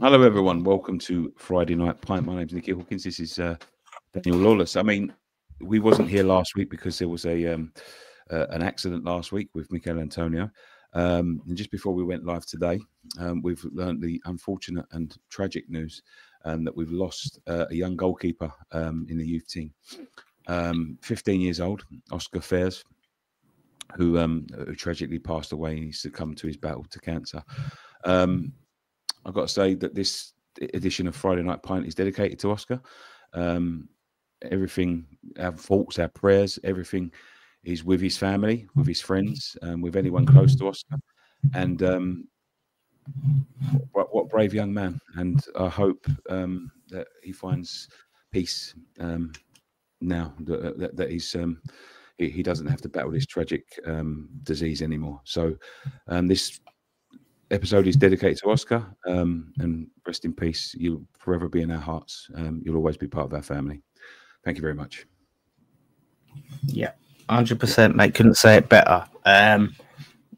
Hello, everyone. Welcome to Friday Night Pint. My name's Nicky Hawkins. This is Daniel Lawless. I mean, we wasn't here last week because there was an accident last week with Mikel Antonio. And just before we went live today, we've learned the unfortunate and tragic news that we've lost a young goalkeeper in the youth team. 15 years old, Oscar Fairs, who tragically passed away. He succumbed to his battle to cancer. I've got to say that this edition of Friday Night Pint is dedicated to Oscar. Everything, our thoughts, our prayers, everything is with his family, with his friends, with anyone close to Oscar. And what brave young man. And I hope that he finds peace now, that he's he doesn't have to battle this tragic disease anymore. So this episode is dedicated to Oscar, and rest in peace. You'll forever be in our hearts. You'll always be part of our family. Thank you very much. Yeah, 100%, mate. Couldn't say it better.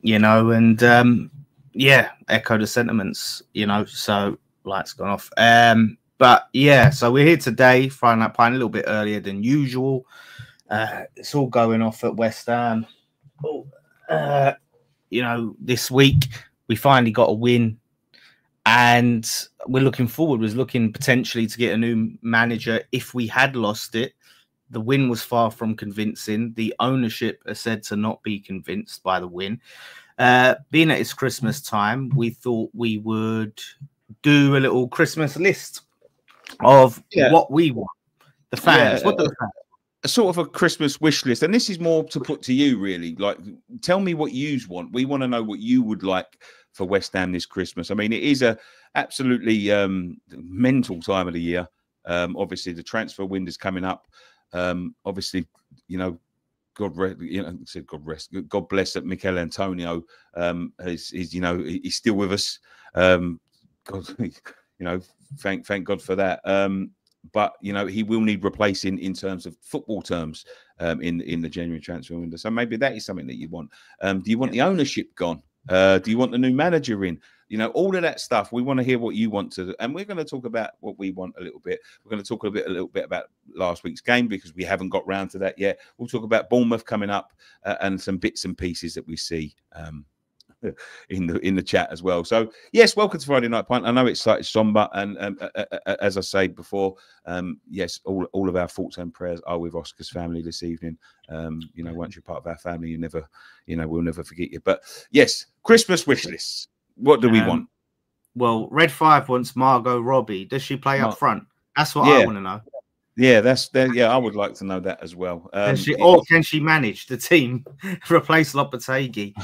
Yeah, echo the sentiments, so lights gone off. But yeah, so we're here today, Friday Night Pint, a little bit earlier than usual. It's all going off at West Ham. This week we finally got a win, and we're looking forward. We're looking potentially to get a new manager if we had lost it. The win was far from convincing. The ownership are said to not be convinced by the win. Being at it's Christmas time, we thought we would do a little Christmas list of what we want. The fans. What the fans? A sort of a Christmas wish list, and this is more to put to you, really. Like, tell me what you want. We want to know what you would like for West Ham this Christmas. I mean, it is a absolutely mental time of the year. Obviously, the transfer window's coming up. Obviously, God bless that Mikel Antonio he's still with us. Thank God for that. But he will need replacing in terms of football terms in the January transfer window. So maybe that is something that you want. Do you want the ownership gone? Do you want the new manager in? All of that stuff. We want to hear what you want to do. And we're going to talk about what we want a little bit. We're going to talk a little bit about last week's game because we haven't got round to that yet. We'll talk about Bournemouth coming up and some bits and pieces that we see in the chat as well. So yes, welcome to Friday Night Pint. I know it's slightly somber, and as I say before, yes, all of our thoughts and prayers are with Oscar's family this evening. Once you're part of our family, you never, we'll never forget you. But yes, Christmas wish lists. What do we want? Well, Red 5 wants Margot Robbie. Does she play up front? That's what I want to know. Yeah, I would like to know that as well. Can she manage the team replace Lopetegui?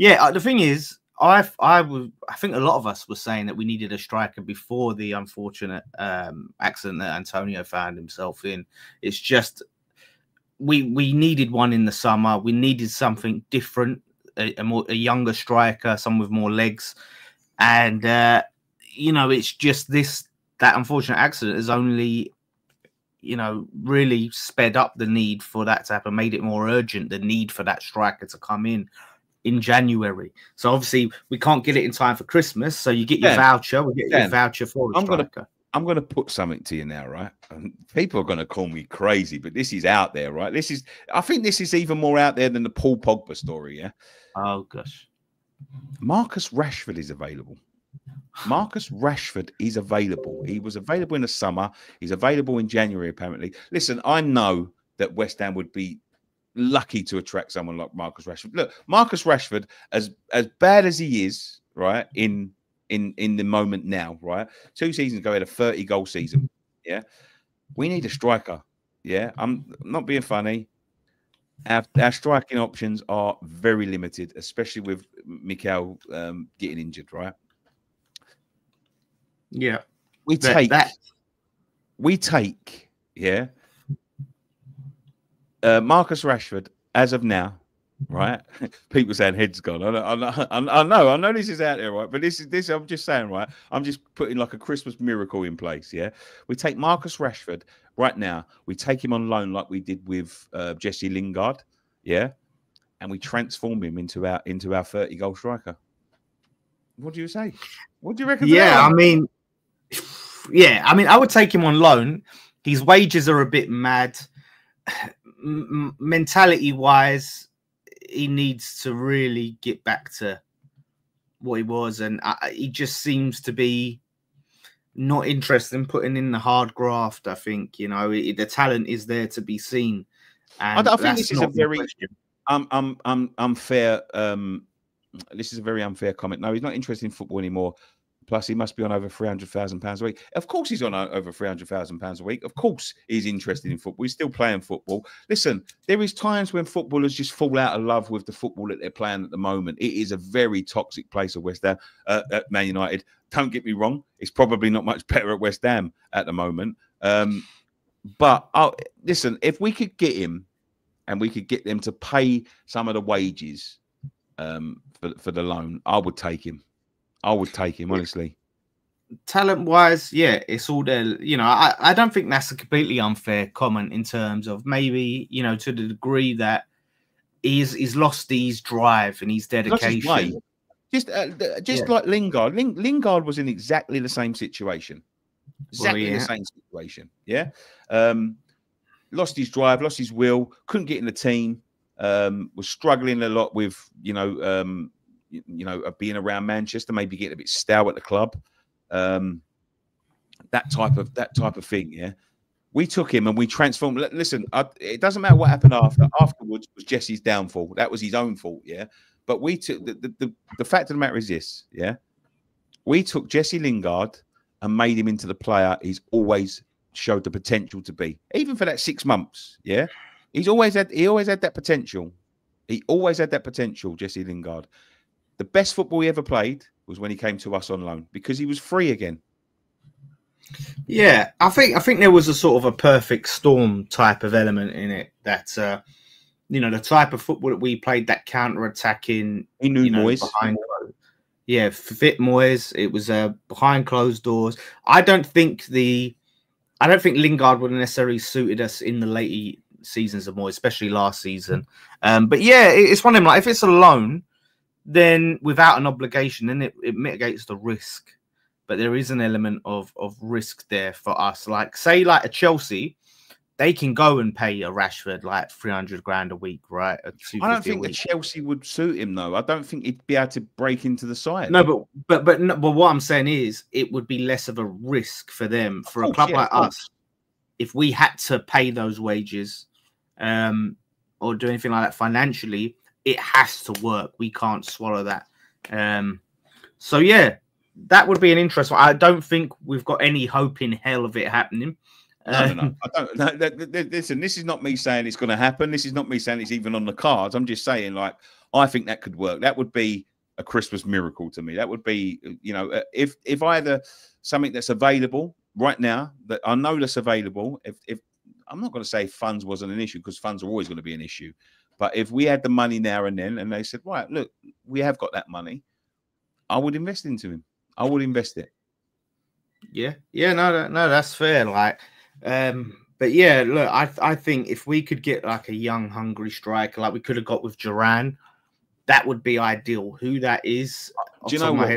The thing is, I think a lot of us were saying that we needed a striker before the unfortunate accident that Antonio found himself in. It's just we needed one in the summer. We needed something different, a younger striker, someone with more legs, and it's just that unfortunate accident has only really sped up the need for that to happen, made it more urgent, the need for that striker to come in January. So obviously we can't get it in time for Christmas. So you get your voucher. We'll get your voucher for a striker. I'm going to put something to you now, right? And people are going to call me crazy, but this is out there, right? I think this is even more out there than the Paul Pogba story, yeah? Oh, gosh. Marcus Rashford is available. Marcus Rashford is available. He was available in the summer. He's available in January, apparently. Listen, I know that West Ham would be lucky to attract someone like Marcus Rashford. Look, Marcus Rashford, as bad as he is, right, in the moment now, right? 2 seasons ago, he had a 30-goal season. Yeah, we need a striker. Yeah, I'm not being funny. Our striking options are very limited, especially with Mikel getting injured, right? Yeah, we take Marcus Rashford as of now, right? People saying head's gone. I know this is out there, right? But this I'm just saying, right? I'm just putting like a Christmas miracle in place. Yeah, we take Marcus Rashford right now. We take him on loan like we did with Jesse Lingard, yeah, and we transform him into our 30-goal striker. What do you say? What do you reckon? Yeah, I mean, I would take him on loan. His wages are a bit mad. Mentality wise, he needs to really get back to what he was, and he just seems to be not interested in putting in the hard graft. I think the talent is there to be seen, and I think this is a very unfair. This is a very unfair comment. No, he's not interested in football anymore. Plus, he must be on over £300,000 a week. Of course, he's on over £300,000 a week. Of course, he's interested in football. He's still playing football. Listen, there is times when footballers just fall out of love with the football that they're playing at the moment. It is a very toxic place at West Ham, at Man United. Don't get me wrong; it's probably not much better at West Ham at the moment. But listen, if we could get him, and we could get them to pay some of the wages for the loan, I would take him. I would take him, honestly. Talent-wise, yeah, it's all there. I don't think that's a completely unfair comment in terms of maybe, to the degree that he's lost his drive and his dedication. Just like Lingard. Lingard was in exactly the same situation. Exactly the same situation. Yeah. Lost his drive, lost his will, couldn't get in the team, was struggling a lot with, being around Manchester, maybe getting a bit stout at the club, that type of thing. Yeah, we took him and we transformed. Listen, it doesn't matter what happened afterwards. Was Jesse's downfall? That was his own fault. Yeah, but we took the fact of the matter is this. Yeah, we took Jesse Lingard and made him into the player he's always showed the potential to be, even for that 6 months. Yeah, he always had that potential. He always had that potential, Jesse Lingard. The best football he ever played was when he came to us on loan because he was free again. Yeah, I think there was a sort of a perfect storm type of element in it that the type of football that we played, that counter-attacking. He knew Moyes. Fit Moyes. It was behind closed doors. I don't think Lingard would have necessarily suited us in the late seasons of Moyes, especially last season. But yeah, it's one of them. Like, if it's a loan, then without an obligation, then it mitigates the risk. But there is an element of risk there for us. Like, say, like a Chelsea, they can go and pay a Rashford like 300 grand a week, right? I don't think the Chelsea would suit him, though. I don't think he'd be able to break into the side. No, but what I'm saying is, it would be less of a risk for them. For a club like us, if we had to pay those wages, or do anything like that financially, it has to work. We can't swallow that. So yeah, that would be an interest. I don't think we've got any hope in hell of it happening. No. I don't. No, listen, this is not me saying it's going to happen. This is not me saying it's even on the cards. I'm just saying, like, I think that could work. That would be a Christmas miracle to me. That would be, if I had something that's available right now, that I know that's available. If I'm not going to say funds wasn't an issue, because funds are always going to be an issue. But if we had the money now and then, and they said, right, look, we have got that money, I would invest into him. I would invest it. Yeah, no, that's fair. Like, but yeah, look, I think if we could get like a young, hungry striker, like we could have got with Duran, that would be ideal. Who that is? Do you know what?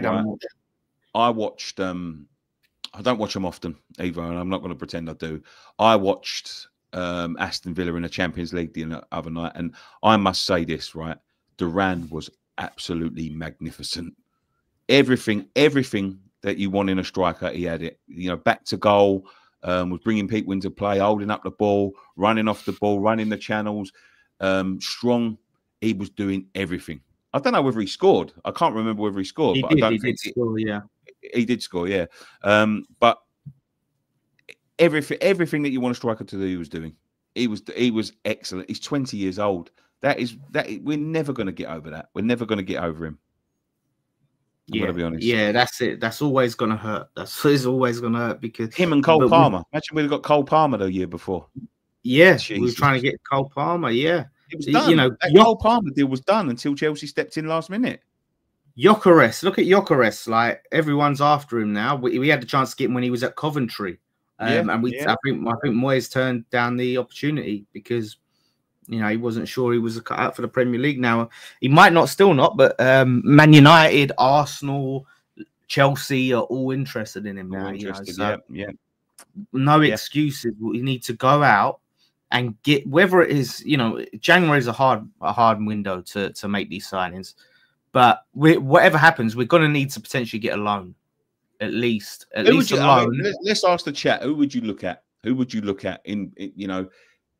I watched. I don't watch them often either, and I'm not going to pretend I do. I watched Aston Villa in the Champions League the other night, and I must say this, right? Duran was absolutely magnificent. Everything that you want in a striker, he had it. Back to goal, was bringing people into play, holding up the ball, running off the ball, running the channels, strong. He was doing everything. I don't know whether he scored. I can't remember whether he scored. He did score, yeah. He did score, yeah. But everything that you want a striker to do, he was doing. He was excellent. He's 20 years old. We're never going to get over that. We're never going to get over him. I'm going to be honest. Yeah, that's it. That's always going to hurt. It's always going to hurt, because him and Cole Palmer. Imagine we'd have got Cole Palmer the year before. Yeah, Jesus. We were trying to get Cole Palmer. Yeah, it was done. That Cole Palmer deal was done until Chelsea stepped in last minute. Gyökeres, look at Gyökeres. Like, everyone's after him now. We had the chance to get him when he was at Coventry, I think Moyes turned down the opportunity because he wasn't sure he was cut out for the Premier League. Now he might not, still not, but Man United, Arsenal, Chelsea are all interested in him now. So no excuses. We need to go out and get, whether it is, January is a hard window to make these signings, but whatever happens, we're going to need to potentially get a loan, at least a loan. Let's ask the chat. Who would you look at? Who would you look at in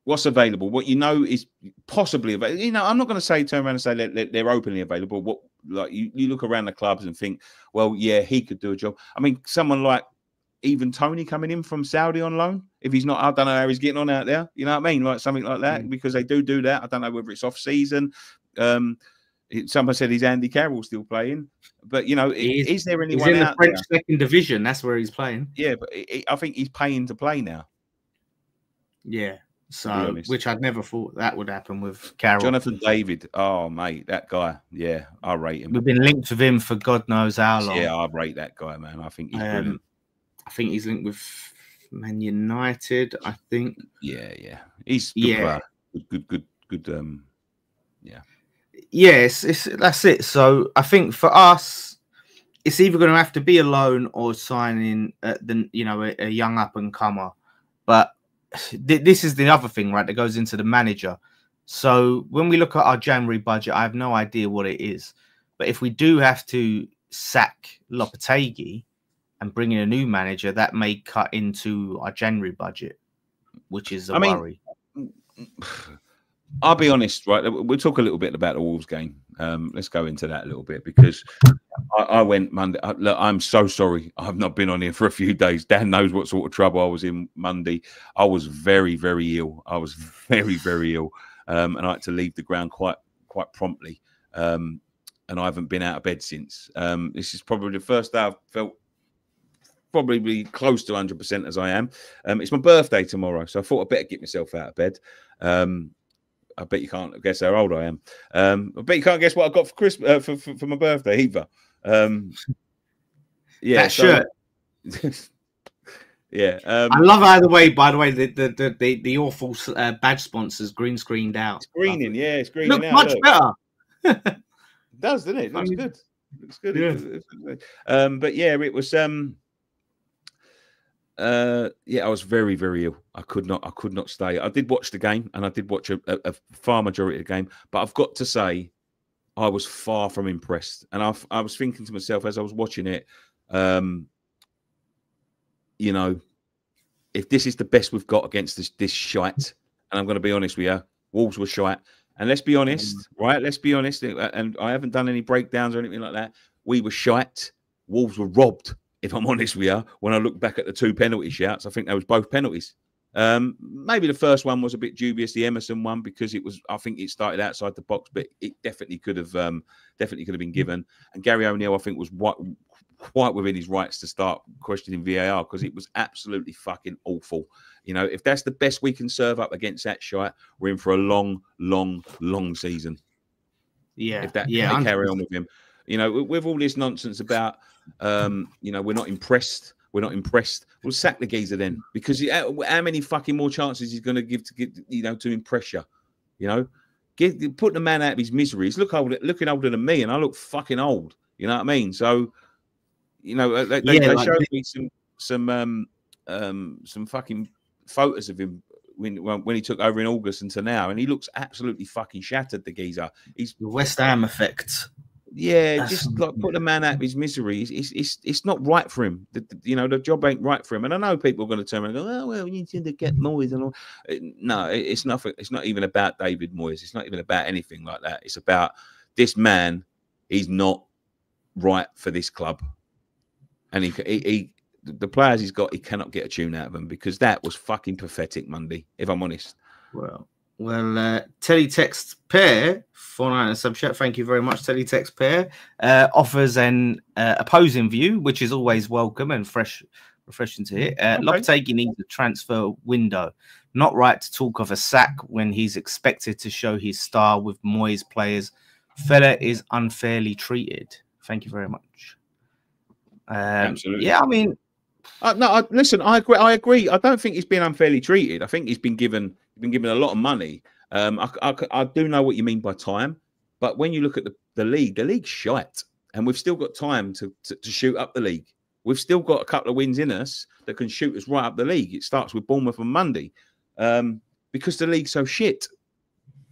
what's available? What is possibly available? I'm not going to turn around and say they're openly available. What, like, you look around the clubs and think, well, yeah, he could do a job. I mean, someone like even Tony coming in from Saudi on loan. If he's not, I don't know how he's getting on out there. You know what I mean? Like something like that, because they do that. I don't know whether it's off season. Someone said he's Andy Carroll still playing, but is there anyone he's in out the French there? second division? That's where he's playing. Yeah, but I think he's paying to play now. Yeah, so which I'd never thought that would happen with Carroll. Jonathan David, oh mate, that guy. Yeah, I rate him. We've been linked with him for God knows how long. Yeah, I rate that guy, man. I think he's brilliant. I think he's linked with Man United. I think. Yeah, he's good player. Good. Yeah. Yes, that's it. So I think for us, it's either going to have to be a loan or signing a young up and comer. But this is the other thing, right? That goes into the manager. So when we look at our January budget, I have no idea what it is. But if we do have to sack Lopetegui and bring in a new manager, that may cut into our January budget, which is a worry. I'll be honest, right? We'll talk a little bit about the Wolves game. Let's go into that a little bit, because I went Monday. Look, I'm so sorry. I've not been on here for a few days. Dan knows what sort of trouble I was in Monday. I was very, very ill. I was very, very ill. And I had to leave the ground quite promptly. And I haven't been out of bed since. This is probably the first day I've felt probably close to 100% as I am. It's my birthday tomorrow, so I thought I'd better get myself out of bed. I bet you can't guess how old I am. I bet you can't guess what I got for Christmas for my birthday either. Yeah, that shirt. Yeah, I love either way. By the way, the awful badge sponsors green screened out. It's greening, yeah, it's greening out. Much better. It does, doesn't it? It looks good. It looks good. Yeah. But yeah, it was. Yeah, I was very, very ill. I could not stay. I did watch the game, and I did watch a far majority of the game. But I've got to say, I was far from impressed. And I was thinking to myself as I was watching it, if this is the best we've got against this shite, and I'm going to be honest with you, Wolves were shite. And let's be honest, right? Let's be honest. And I haven't done any breakdowns or anything like that. We were shite. Wolves were robbed. If I'm honest with you, when I look back at the two penalty shouts, I think they was both penalties. Maybe the first one was a bit dubious, the Emerson one, because I think it started outside the box, but it definitely could have been given. And Gary O'Neill, I think, was quite within his rights to start questioning VAR, because it was absolutely fucking awful. If that's the best we can serve up against that shite, we're in for a long, long, long season. Yeah, if they carry on with him, with all this nonsense about. We're not impressed. We'll sack the geezer then, because how many fucking more chances he's going to give to impress you? Put the man out of his misery. He's looking older than me, and I look fucking old. You know what I mean? So, they showed me some fucking photos of him when he took over in August and to now, and he looks absolutely fucking shattered. The geezer. He's the West Ham effect. Yeah, just like put the man out of his misery. It's not right for him. The job ain't right for him. And I know people are going to turn around and go, "Oh well, we need to get Moyes and all." No, it's nothing. It's not even about David Moyes. It's not even about anything like that. It's about this man. He's not right for this club, and the players he's got, he cannot get a tune out of them, because that was fucking pathetic Monday, if I'm honest. Well, Teletext Pair, 49 sub chat. Thank you very much, Teletext Pair. Offers an opposing view, which is always welcome and refreshing to hear. Lopetegui needs a transfer window. Not right to talk of a sack when he's expected to show his star with Moyes players. Fella is unfairly treated. Thank you very much. Absolutely. Yeah, I mean, listen. I agree. I don't think he's been unfairly treated. I think he's been given a lot of money, I do know what you mean by time, but when you look at the league's shite, and we've still got time to shoot up the league. We've still got a couple of wins in us that can shoot us right up the league. It starts with Bournemouth on Monday, because the league's so shit.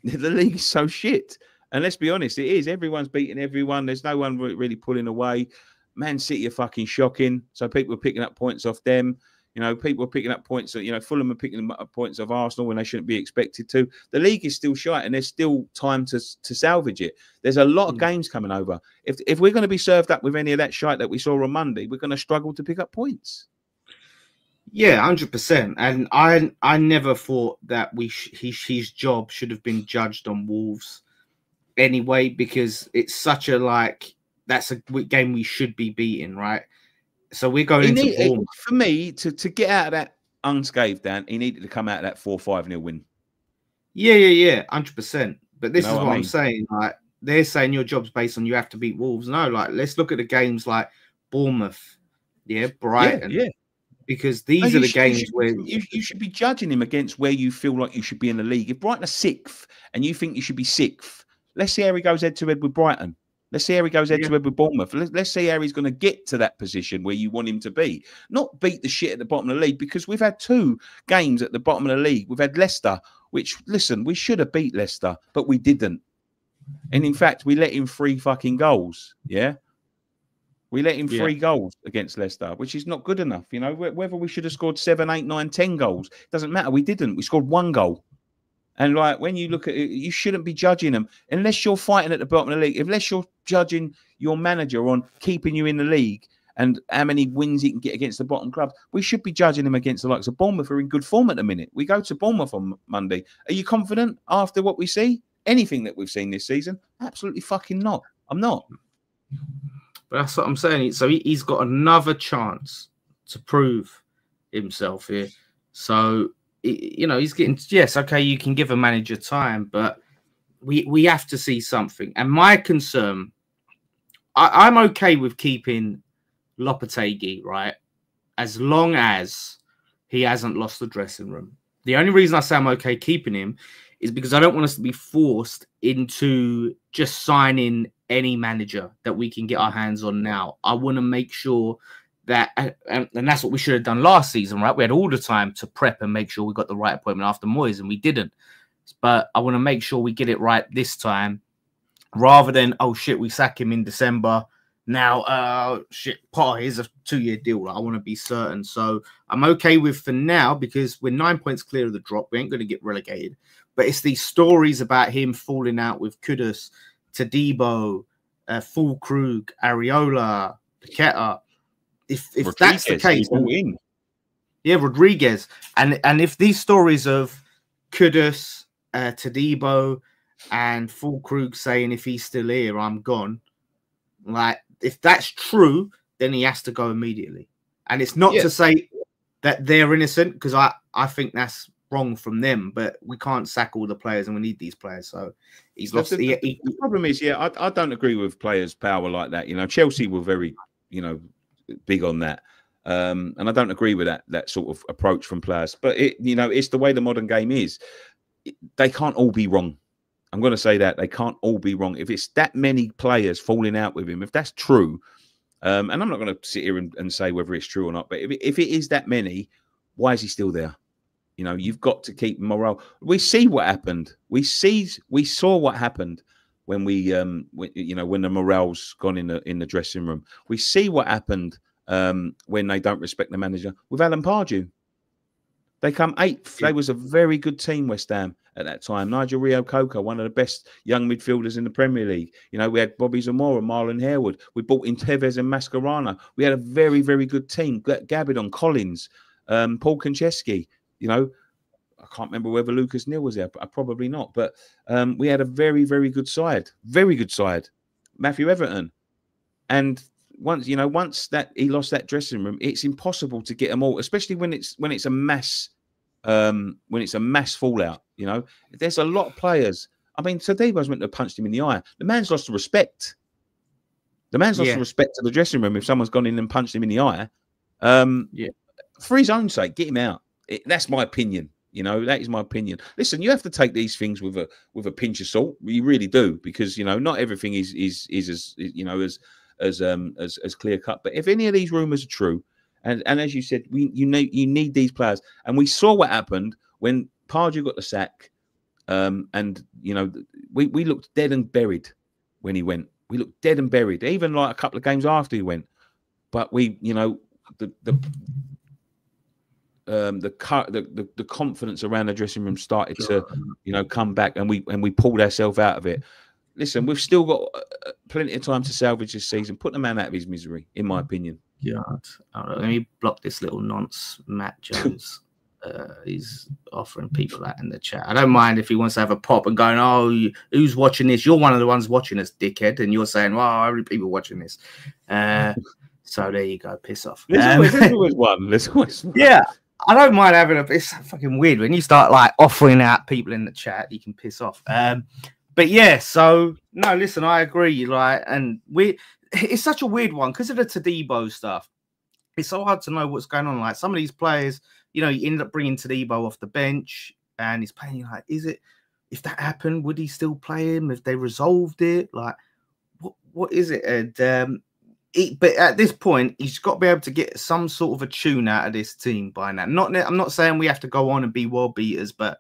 The league is so shit. And let's be honest, it is. Everyone's beating everyone. There's no one really pulling away. Man City are fucking shocking. So people are picking up points off them. You know, people are picking up points. You know, Fulham are picking up points of Arsenal when they shouldn't be expected to. The league is still shite, and there's still time to salvage it. There's a lot of games coming over. If we're going to be served up with any of that shite that we saw on Monday, we're going to struggle to pick up points. Yeah, 100%. And I never thought that his job should have been judged on Wolves anyway, because it's such a that's a game we should be beating, right? So we're going into Bournemouth. For me, to get out of that unscathed, Dan, he needed to come out of that 4-5-0 win. Yeah, 100%. But this is what I'm saying. Like, they're saying your job's based on you have to beat Wolves. No, like, let's look at the games like Bournemouth, Brighton. Yeah. Because these are the games where you should be judging him against where you feel like you should be in the league. If Brighton are 6th and you think you should be 6th, let's see how he goes head-to-head with Brighton. Let's see how he goes head-to-head with Bournemouth. Let's see how he's going to get to that position where you want him to be. Not beat the shit at the bottom of the league, because we've had 2 games at the bottom of the league. We've had Leicester, which, listen, we should have beat Leicester, but we didn't. And in fact, we let in 3 fucking goals, yeah? We let in 3 goals against Leicester, which is not good enough. You know, whether we should have scored 7, 8, 9, 10 goals, doesn't matter. We didn't. We scored 1 goal. And like, when you look at it, you shouldn't be judging them unless you're fighting at the bottom of the league. Unless you're judging your manager on keeping you in the league and how many wins he can get against the bottom clubs, we should be judging him against the likes of Bournemouth, who are in good form at the minute. We go to Bournemouth on Monday. Are you confident after what we see? Anything that we've seen this season? Absolutely fucking not. I'm not. But that's what I'm saying. So he's got another chance to prove himself here. So, you know, he's getting, yes, okay, you can give a manager time, but we have to see something. And my concern, I'm okay with keeping Lopetegui, right? As long as he hasn't lost the dressing room. The only reason I say I'm okay keeping him is because I don't want us to be forced into just signing any manager that we can get our hands on now. I want to make sure that, and that's what we should have done last season, right? We had all the time to prep and make sure we got the right appointment after Moyes, and we didn't. But I want to make sure we get it right this time, rather than, oh shit, we sack him in December. Now, shit, Potter, here's a 2-year deal. Right? I want to be certain. So I'm okay with for now, because we're 9 points clear of the drop. We ain't going to get relegated. But it's these stories about him falling out with Kudus, Tadibo, Fulkrug, Areola, Paqueta. If that's the case, Rodriguez, and if these stories of Kudus, Tadibo, and Fulkrug saying if he's still here, I'm gone. Like, if that's true, then he has to go immediately. And it's not to say that they're innocent, because I think that's wrong from them, but we can't sack all the players and we need these players. So he's lost. The problem is, I don't agree with players' power like that. You know, Chelsea were very, you know, big on that. And I don't agree with that sort of approach from players. But it's the way the modern game is. They can't all be wrong. I'm going to say that they can't all be wrong. If it's that many players falling out with him, if that's true, and I'm not going to sit here and say whether it's true or not, but if it is that many, why is he still there? You know, you've got to keep morale. We see what happened. We saw what happened when when the morale's gone in the dressing room. We see what happened when they don't respect the manager with Alan Pardew. They come 8th. They was a very good team, West Ham, at that time. Nigel Rio-Coco, one of the best young midfielders in the Premier League. You know, we had Bobby Zamora, Marlon Harewood. We brought in Tevez and Mascherano. We had a very, very good team. Gabidon, Collins, Paul Konchesky. You know, I can't remember whether Lucas Neal was there. Probably not. But we had a very, very good side. Very good side. Matthew Everton. And once that he lost that dressing room, it's impossible to get them all, especially when it's a mass fallout. You know, there's a lot of players. I mean, Tadebo's went to punched him in the eye. The man's lost the respect. The man's lost the respect to the dressing room if someone's gone in and punched him in the eye. For his own sake, get him out. That's my opinion. You know, that is my opinion. Listen, you have to take these things with a pinch of salt. You really do, because you know not everything is as you know as clear cut. But if any of these rumors are true, and as you said, you need these players, and we saw what happened when Pardew got the sack, and you know we looked dead and buried when he went. We looked dead and buried, even like a couple of games after he went. But we, you know, the confidence around the dressing room started to, you know, come back, and we pulled ourselves out of it. Listen, we've still got plenty of time to salvage this season. Put the man out of his misery, in my opinion. God, let me block this little nonce, Matt Jones. He's offering people that in the chat. I don't mind if he wants to have a pop and going, oh, who's watching this? You're one of the ones watching us, dickhead, and you're saying, well, how many people watching this? So there you go, piss off. There's always one. There's always one. Yeah. I don't mind having it's fucking weird when you start like offering out people in the chat, you can piss off. But yeah, so no, listen, I agree. Like, and it's such a weird one because of the Todibo stuff. It's so hard to know what's going on. Like some of these players, you know, you end up bringing Todibo off the bench and he's playing. Like, if that happened, would he still play him if they resolved it? Like, what is it? And but at this point, he's got to be able to get some sort of a tune out of this team by now. I'm not saying we have to go on and be world beaters, but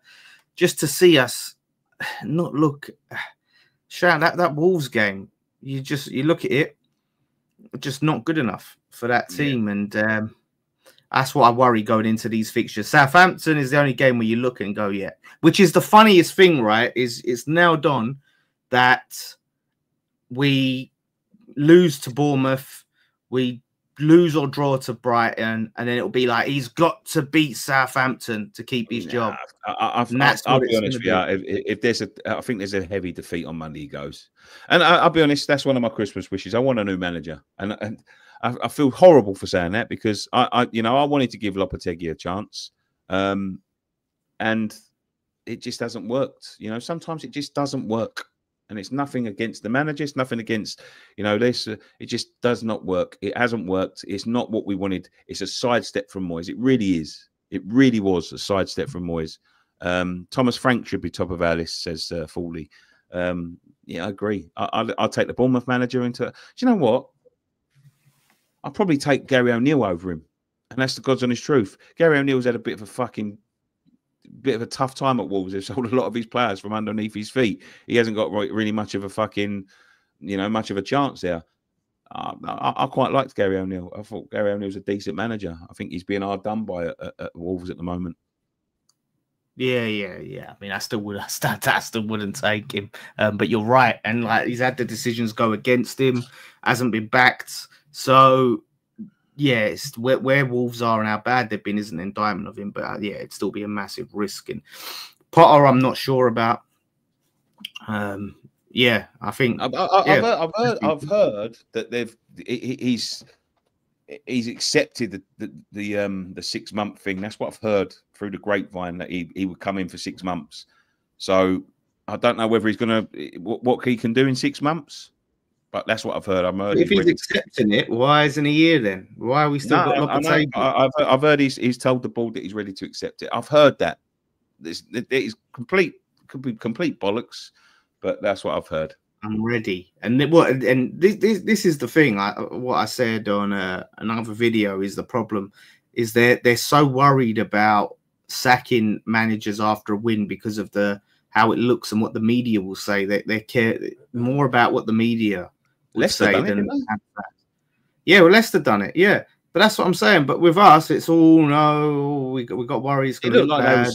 just to see us not look. Shout that Wolves game. You look at it, just not good enough for that team, and that's what I worry going into these fixtures. Southampton is the only game where you look and go, yeah. Which is the funniest thing, right? Is it's nailed on that we lose to Bournemouth, we lose or draw to Brighton, and then it'll be like he's got to beat Southampton to keep his job. I'll be honest with you. I think there's a heavy defeat on Monday. He goes, and I'll be honest. That's one of my Christmas wishes. I want a new manager, and I feel horrible for saying that because I wanted to give Lopetegui a chance, and it just hasn't worked. You know, sometimes it just doesn't work. And it's nothing against the manager. It's nothing against, you know, this. It just does not work. It hasn't worked. It's not what we wanted. It's a sidestep from Moyes. It really is. It really was a sidestep from Moyes. Thomas Frank should be top of our list, says Fawley. Yeah, I agree. I'll take the Bournemouth manager into. Do you know what? I'll probably take Gary O'Neill over him. And that's the God's honest truth. Gary O'Neill's had a bit of a tough time at Wolves. They've sold a lot of his players from underneath his feet. He hasn't got really much of a fucking, you know, much of a chance there. I quite liked Gary O'Neill. I thought Gary O'Neill's a decent manager. I think he's being hard done by at Wolves at the moment. Yeah. I mean, I still wouldn't take him. But you're right. And like he's had the decisions go against him, hasn't been backed. So yeah, it's where Wolves are and how bad they've been isn't an indictment of him, but yeah, it'd still be a massive risk. And Potter, I'm not sure about. Yeah, I think I've heard that he's accepted the 6 month thing. That's what I've heard through the grapevine, that he would come in for 6 months. So I don't know whether he's gonna what he can do in 6 months. But that's what I've heard. If he's accepting it, why isn't he here then? Why are we still got Lopetegui? I've heard he's told the board that he's ready to accept it. I've heard that. It is could be complete bollocks, but that's what I've heard. I'm ready. And this is the thing. What I said on another video is the problem is they're so worried about sacking managers after a win because of how it looks and what the media will say. They care more about what the media would say than yeah, well, Leicester done it, yeah. But that's what I'm saying. But with us, it's all no. We got worries. It looked like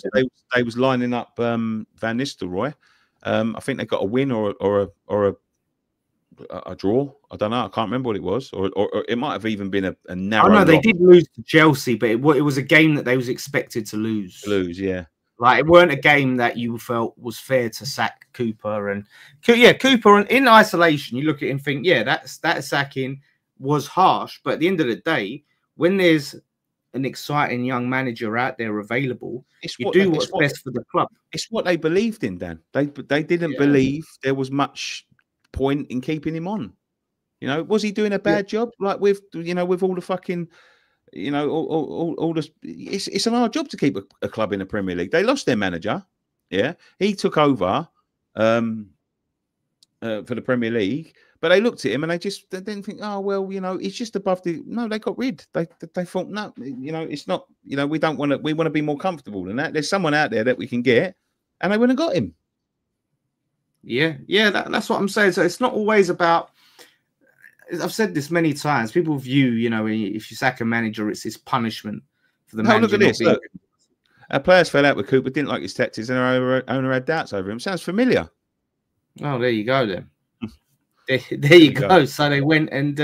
they was lining up Van Nistelrooy. I think they got a win or a draw. I don't know. I can't remember what it was, or it might have even been a narrow. Oh no, they did lose to Chelsea, but it was a game that they was expected to lose. Yeah. Like it weren't a game that you felt was fair to sack Cooper and Cooper. And in isolation, you look at it and think, yeah, that sacking was harsh. But at the end of the day, when there's an exciting young manager out there available, you do what's best for the club. It's what they believed in, Dan. They didn't believe there was much point in keeping him on. You know, was he doing a bad job? Like with all the fucking You know, all this. It's an hard job to keep a club in the Premier League. They lost their manager. Yeah, he took over for the Premier League, but they looked at him and they didn't think, oh well, you know, he's just above the. No, they got rid. They thought, no, you know, it's not. You know, we don't want to. We want to be more comfortable than that. There's someone out there that we can get, and they went and got him. Yeah, that's what I'm saying. So it's not always about. I've said this many times. People view, you know, if you sack a manager, it's his punishment for the manager. Look at this. Look. Our players fell out with Cooper, didn't like his tactics, and our owner had doubts over him. Sounds familiar. Oh, there you go then. there you go. So they went and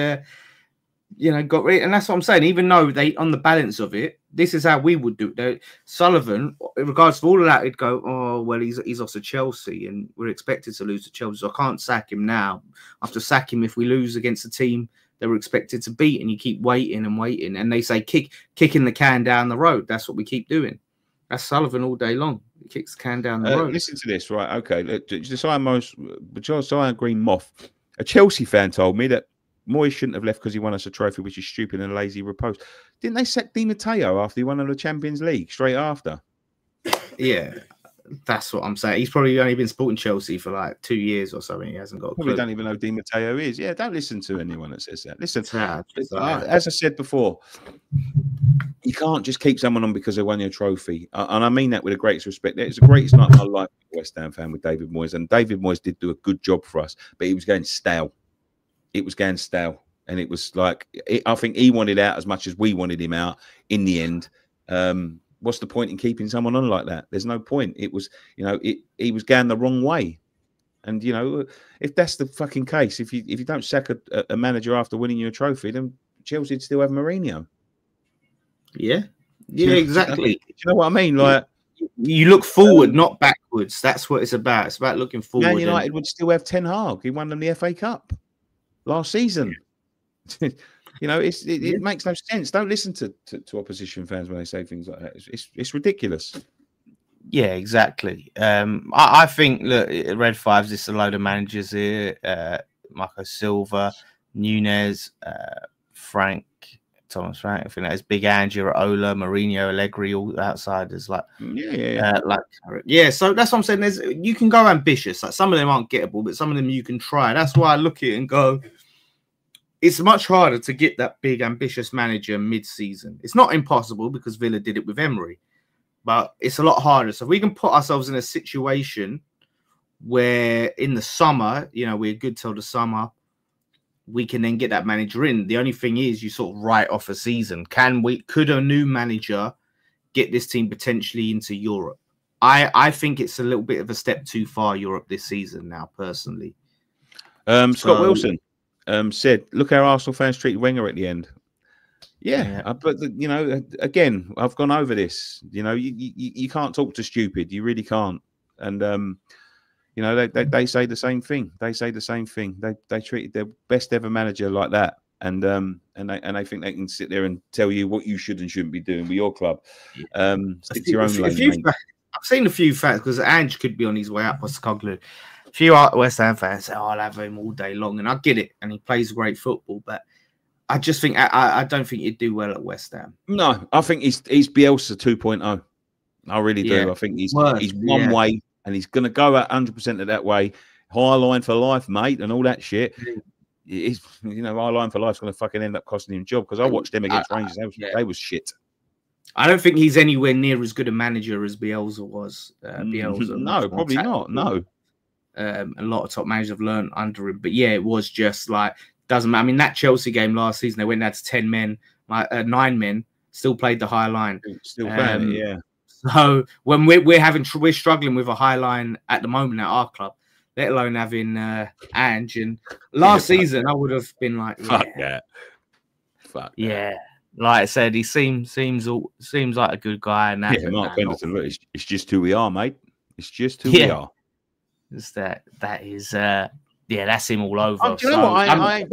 you know, got rid, and that's what I'm saying. Even though they, on the balance of it, this is how we would do it. Sullivan, in regards to all of that, he'd go, oh well, he's off to Chelsea, and we're expected to lose to Chelsea, so I can't sack him now. I have to sack him if we lose against a team they were expected to beat, and you keep waiting and waiting, and they say kicking the can down the road. That's what we keep doing. That's Sullivan all day long. He kicks the can down the road. Listen to this, right? Okay, Josiah Green Moth, a Chelsea fan, told me that Moyes shouldn't have left because he won us a trophy, which is stupid and a lazy repose. Didn't they sack Di Matteo after he won the Champions League straight after? Yeah, that's what I'm saying. He's probably only been supporting Chelsea for like 2 years or something. He hasn't got. Probably don't even know who Di Matteo is. Yeah, don't listen to anyone that says that. Listen, as I said before, you can't just keep someone on because they won your trophy, and I mean that with the greatest respect. It's the greatest night of my life, West Ham fan, with David Moyes, and David Moyes did do a good job for us, but he was going stale. It was going stale, and it was like I think he wanted out as much as we wanted him out. In the end, what's the point in keeping someone on like that? There's no point. It was, you know, he was going the wrong way, and you know, if that's the fucking case, if you don't sack a manager after winning your trophy, then Chelsea'd still have Mourinho. Yeah, exactly. Do you know what I mean? Like, you look forward, not backwards. That's what it's about. It's about looking forward. Man United would still have Ten Hag. He won them the FA Cup last season. You know, it makes no sense. Don't listen to opposition fans when they say things like that. It's ridiculous. Yeah, exactly. I think, look, Red Fives, it's a load of managers here. Marco Silva, Nunez, Thomas Frank. I think that is Big Angie, Ola, Mourinho, Allegri, all outsiders. So that's what I'm saying. You can go ambitious. Like, some of them aren't gettable, but some of them you can try. That's why I look at it and go, it's much harder to get that big ambitious manager mid-season. It's not impossible because Villa did it with Emery, but it's a lot harder. So if we can put ourselves in a situation where in the summer, you know, we're good till the summer, we can then get that manager in. The only thing is you sort of write off a season. Could a new manager get this team potentially into Europe? I think it's a little bit of a step too far Europe this season now, personally. Scott Wilson said, look how Arsenal fans treated Wenger at the end. But you know, again, I've gone over this. You know, you can't talk to stupid. You really can't. And you know, they say the same thing. They say the same thing. They treated their best ever manager like that, and they think they can sit there and tell you what you should and shouldn't be doing with your club. Stick to your own lane. I've seen a few fans, because Ange could be on his way up. Postecoglou. A few West Ham fans say, "Oh, I'll have him all day long," and I get it, and he plays great football, but I just think I don't think he'd do well at West Ham. No, I think he's Bielsa 2.0. I really do. Yeah. I think he's one way, and he's going to go at 100% of that way. High line for life, mate, and all that shit. It's, you know, high line for life's going to fucking end up costing him a job, because I watched them against Rangers. They was shit. I don't think he's anywhere near as good a manager as Bielsa was. No, probably not. No. A lot of top managers have learned under him, but yeah, it was just like, doesn't matter. I mean, that Chelsea game last season, they went down to 10 men, 9 men, still played the high line. Still playing it, yeah. So when we're struggling with a high line at the moment at our club, let alone having Ange. And last season, I would have been like, fuck that. Yeah. Like I said, he seems like a good guy. And that, Mark Benderson, look, it's just who we are, mate. It's just who we are. It's that is that's him all over. Do you know what? I ain't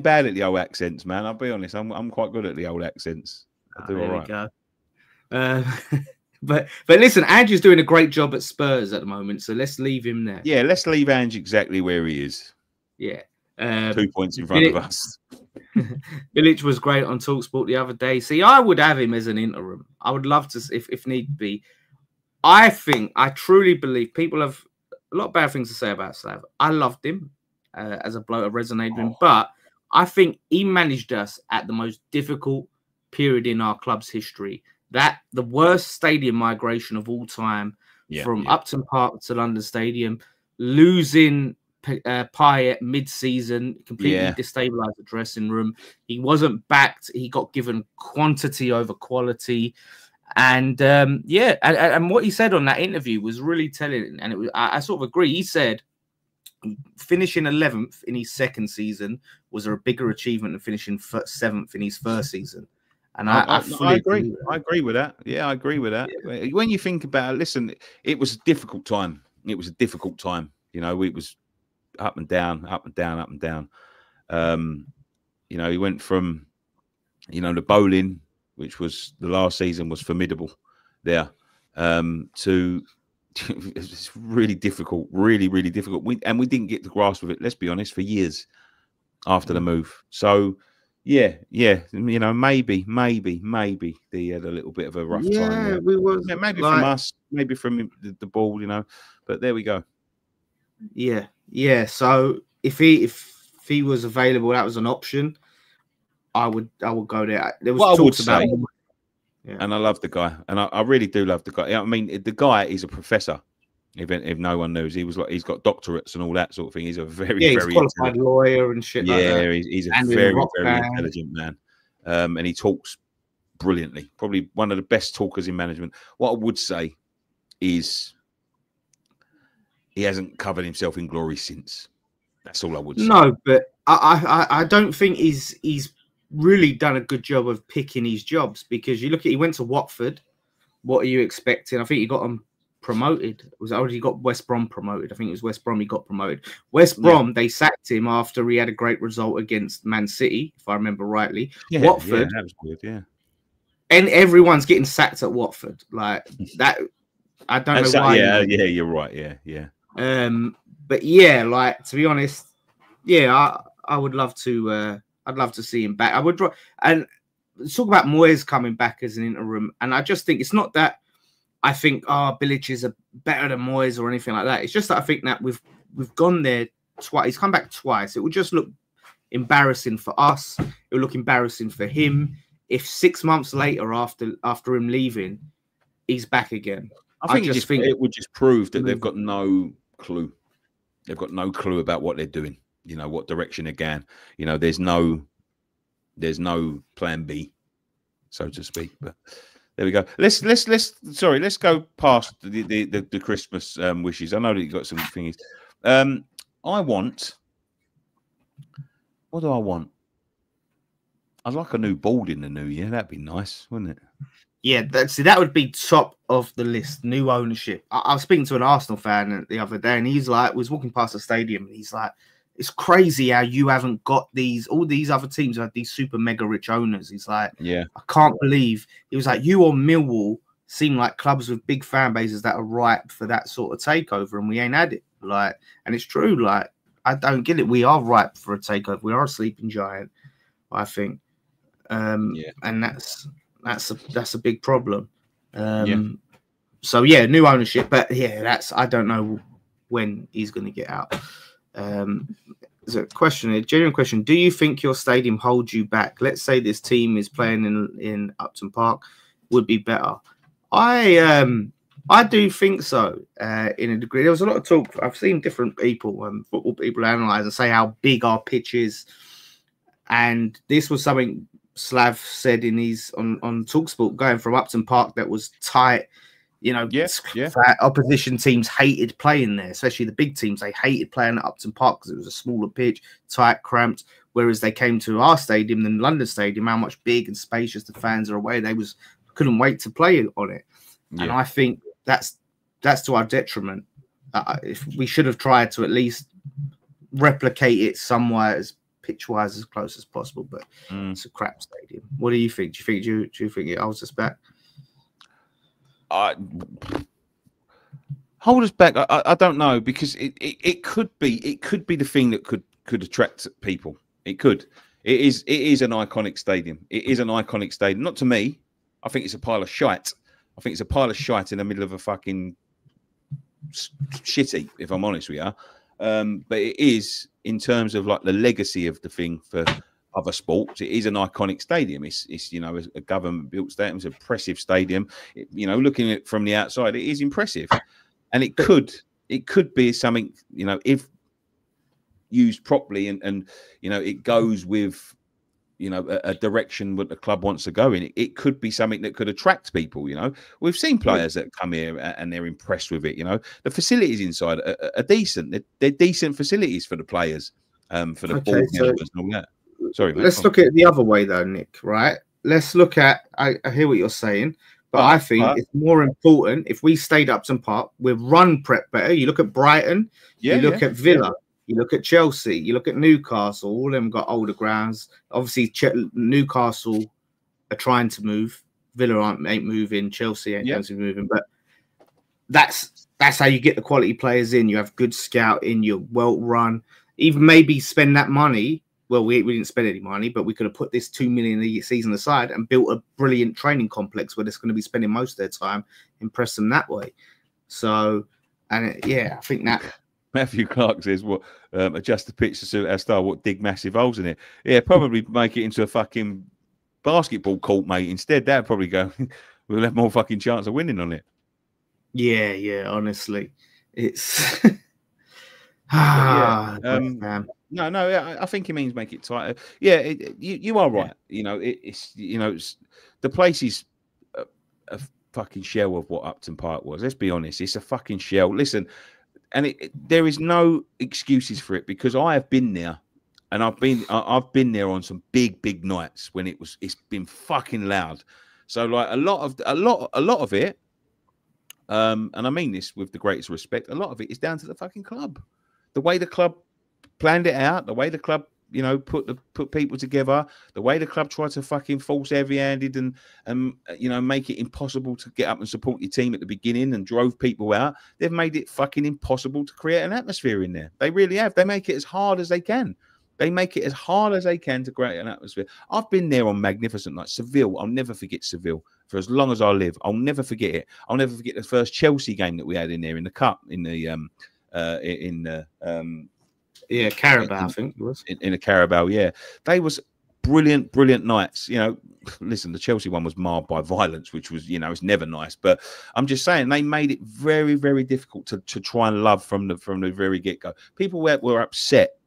bad at the old accents, man. I'll be honest. I'm quite good at the old accents. I do all right. There we go. But listen, Andrew's doing a great job at Spurs at the moment, so let's leave him there. Yeah, let's leave Ange exactly where he is. Yeah. 2 points in front of us. Bilic was great on TalkSport the other day. See, I would have him as an interim. I would love to, if need be. I truly believe people have a lot of bad things to say about Slav. I loved him as a bloke. I resonated with him, but I think he managed us at the most difficult period in our club's history. That the worst stadium migration of all time, from Upton Park to London Stadium, losing Payet mid-season, completely destabilized the dressing room. He wasn't backed. He got given quantity over quality. And and what he said on that interview was really telling. And it was, I sort of agree. He said finishing 11th in his second season was a bigger achievement than finishing 7th in his first season. And I fully agree. I agree with that. Yeah, I agree with that. Yeah. When you think about it, listen, it was a difficult time. It was a difficult time. You know, it was up and down, up and down, up and down. You know, he went from, you know, the bowling, which was the last season was formidable there, to it's really difficult, really, really difficult. We didn't get the grasp of it, let's be honest, for years after the move. So yeah, you know, maybe they had a little bit of a rough time. Yeah, we was maybe like, from us, maybe from the ball, you know. But there we go. Yeah. So if he was available, that was an option. I would go there. There was talks about, and I love the guy, and I really do love the guy. I mean, the guy is a professor. If no one knows, he's got doctorates and all that sort of thing. He's a very qualified lawyer and shit. Yeah, like that. He's a very intelligent man, and he talks brilliantly. Probably one of the best talkers in management. What I would say is he hasn't covered himself in glory since. That's all I would say. No, but I don't think he's really done a good job of picking his jobs, because you look at, he went to Watford. What are you expecting? I think he got him promoted. It was already got West Brom promoted. I think it was West Brom he got promoted. West Brom, they sacked him after he had a great result against Man City, if I remember rightly. Watford, that was good, yeah. And everyone's getting sacked at Watford. Like that, I don't know why. Yeah, you're right. Yeah. But yeah, like, to be honest, yeah, I would love to I'd love to see him back. I would and talk about Moyes coming back as an interim, and I just think it's not that I think Bilic is better than Moyes or anything like that. It's just that I think that we've gone there twice. He's come back twice. It would just look embarrassing for us. It would look embarrassing for him if 6 months later, after him leaving, he's back again. I think it would just prove that they've got no clue. They've got no clue about what they're doing. You know, what direction they're going. You know, there's no plan B, so to speak. But there we go. Let's go past the Christmas wishes. I know that you got some things. What do I want? I'd like a new board in the new year. That'd be nice, wouldn't it? Yeah, that would be top of the list. New ownership. I was speaking to an Arsenal fan the other day, and he's like, was walking past the stadium, and he's like, it's crazy how you haven't got all these other teams have these super mega rich owners. He's like, yeah, I can't believe. He was like, you or Millwall seem like clubs with big fan bases that are ripe for that sort of takeover, and we ain't had it. Like, and it's true. Like, I don't get it. We are ripe for a takeover. We are a sleeping giant, I think. And that's a big problem. So yeah, new ownership, but yeah, I don't know when he's going to get out. There's a question, a genuine question. Do you think your stadium holds you back? Let's say this team is playing in Upton Park, would be better. I do think so, in a degree. There was a lot of talk. I've seen different people, football people, analyze and say how big our pitch is, and this was something Slav said in his on TalkSport, going from Upton Park that was tight. You know, opposition teams hated playing there, especially the big teams. They hated playing at Upton Park because it was a smaller pitch, tight, cramped. Whereas they came to our stadium, the London Stadium, how much big and spacious the fans are away. They couldn't wait to play on it, and I think that's to our detriment. If we should have tried to at least replicate it somewhere as pitch-wise as close as possible, but it's a crap stadium. What do you think? Do you think it holds us back? Hold us back. I don't know, because it could be the thing that could could attract people. It could. It is an iconic stadium. It is an iconic stadium. Not to me. I think it's a pile of shite. I think it's a pile of shite in the middle of a fucking shitty, if I'm honest with you. But it is, in terms of like the legacy of the thing for other sports, it is an iconic stadium. It's you know, a government built stadium. It's an impressive stadium. You know, looking at it from the outside, it is impressive, and it could be something, you know, if used properly, and you know, it goes with, you know, a direction what the club wants to go in. It could be something that could attract people. You know, we've seen players that come here and they're impressed with it. You know, the facilities inside are decent. They're decent facilities for the players, for the board members and all that. Sorry, mate. Let's look at it the other way though, Nick, right? Let's look at, I hear what you're saying, but I think it's more important if we stayed Upton Park, we've run prep better. You look at Brighton, you look at Villa, you look at Chelsea, you look at Newcastle, all of them got older grounds. Obviously, Newcastle are trying to move. Villa ain't moving, Chelsea ain't going to be moving, but that's how you get the quality players in. You have good scouting, you're well run, even maybe spend that money. Well, we didn't spend any money, but we could have put this $2 million a season aside and built a brilliant training complex where they're going to be spending most of their time, impress them that way. So, and yeah, I think that. Matthew Clark says, "What adjust the pitch to suit our style? What, dig massive holes in it? Yeah, probably make it into a fucking basketball court, mate. Instead, that'd probably go. We'll have more fucking chance of winning on it." Yeah. Honestly, it's. No, I think it means make it tighter. Yeah, you are right. You know, it's the place is a fucking shell of what Upton Park was. Let's be honest, it's a fucking shell. Listen, and there is no excuses for it, because I have been there, and I've been there on some big nights when it's been fucking loud. So like a lot of it, and I mean this with the greatest respect, a lot of it is down to the fucking club, the way the club planned it out, the way the club, you know, put people together, the way the club tried to fucking force heavy-handed and you know, make it impossible to get up and support your team at the beginning and drove people out. They've made it fucking impossible to create an atmosphere in there. They really have. They make it as hard as they can. They make it as hard as they can to create an atmosphere. I've been there on magnificent nights. Seville, I'll never forget Seville for as long as I live. I'll never forget it. I'll never forget the first Chelsea game that we had in there in the cup, in the Carabao, I think it was. In a Carabao, yeah. They was brilliant nights. You know, listen, the Chelsea one was marred by violence, which was, you know, it's never nice. But I'm just saying, they made it very, very difficult to try and love from the very get-go. People were upset.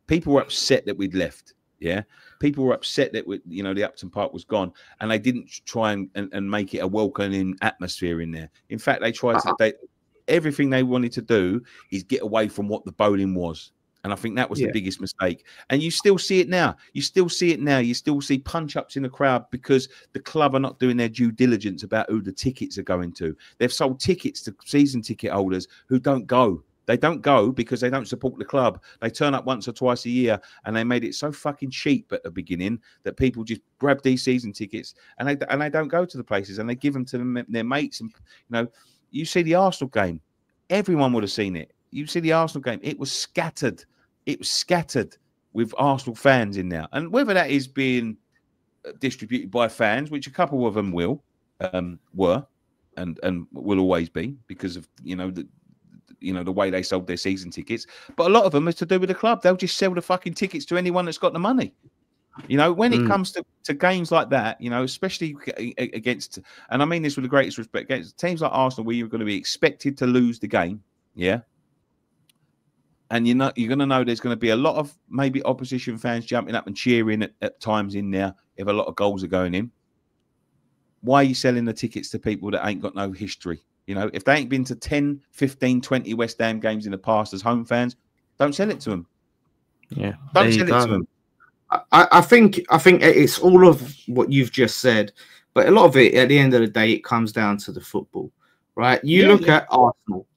People were upset that we'd left. Yeah. People were upset that the Upton Park was gone, and they didn't try and make it a welcoming atmosphere in there. In fact, they tried to everything they wanted to do is get away from what the bowling was. And I think that was the biggest mistake. And you still see it now. You still see it now. You still see punch-ups in the crowd because the club are not doing their due diligence about who the tickets are going to. They've sold tickets to season ticket holders who don't go. They don't go because they don't support the club. They turn up once or twice a year, and they made it so fucking cheap at the beginning that people just grab these season tickets and they don't go to the places, and they give them to their mates. And, you know, you see the Arsenal game. Everyone would have seen it. You see the Arsenal game. It was scattered. It was scattered with Arsenal fans in there. And whether that is being distributed by fans, which a couple of them were and will always be because of, the way they sold their season tickets. But a lot of them is to do with the club. They'll just sell the fucking tickets to anyone that's got the money. You know, when it comes to games like that, you know, especially against, and I mean this with the greatest respect, against teams like Arsenal, where you're going to be expected to lose the game, yeah. And you're going to know there's going to be a lot of maybe opposition fans jumping up and cheering at times in there if a lot of goals are going in. Why are you selling the tickets to people that ain't got no history? You know, if they ain't been to 10, 15, 20 West Ham games in the past as home fans, don't sell it to them. Yeah, don't sell it to them. I think it's all of what you've just said, but a lot of it, at the end of the day, it comes down to the football, right? You look at Arsenal,